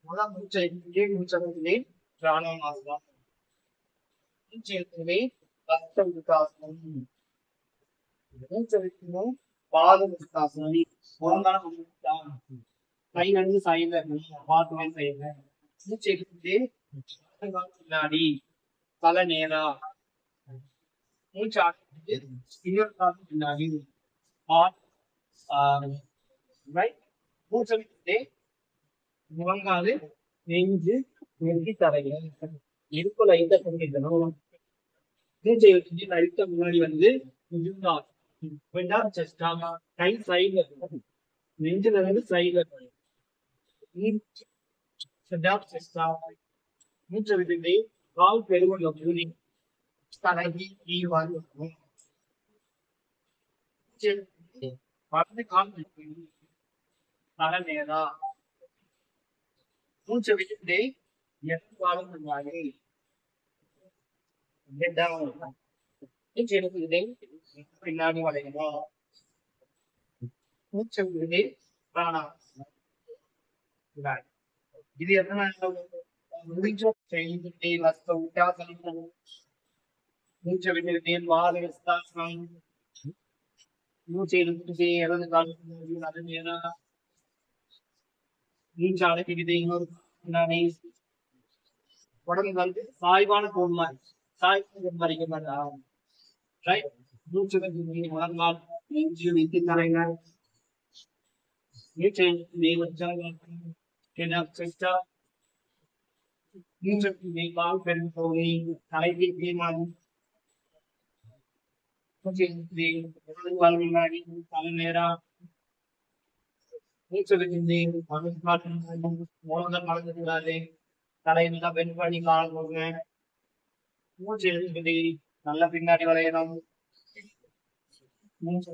முதல் மூச்சை மூச்சை பிராணாயாமம் மூச்சை ரத்த விகாசனம் மூச்சை பாத விகாசனம் ஒழுங்கான கை வந்து சைடுல பாத்துமே செய்யுங்க மூச்சை பின்னாடி தலை நேரா மூச்சு பின்னாடி மூச்சை முழங்காது நெஞ்சு நெஞ்சு தரைய இடுப்பு லைட்டா பண்ணிக்கணும் மூச்சை வச்சு லைட்டா முன்னாடி வந்து கை சைட்ல நெஞ்சுல இருந்து சைட்ல மூச்சை விட்டு கால் பெருகுள்ள மூடி தலைக்கு வலது கால் தலை நேரா மூச்சை விட்டுட்டு எப்பாலும் முன்னாடி பின்னாடி வளையணும் மூச்சை விட்டு பிராணாயாமம் இது எத்தனை முடிஞ்ச செய்துட்டே ரத்த விட்டாசனம் மூச்சை விட்டுட்டே வாழை மூச்சை இழுத்துட்டே இடது கால் அது நேரா மூச்சு அடக்கிக்கிட்டே இன்னொரு பின்னாடி உடம்பு வந்து சாய்வான கோல் மாதிரி சாய்வு மறைக்க மாட்டான் ரைட் மூச்சு முழங்கால் நெஞ்சு வைத்து தரைங்க மூச்சை மூச்சை கால் பெரும் போகி தலைக்கு தீர்மானம் முன்னாடி தலை நேரா மூச்சை மறந்துக்கூடாது தலையில பெண் பண்ணி கால போங்க மூச்சு எழுதி நல்லா பின்னாடி வளையணும் மூச்சு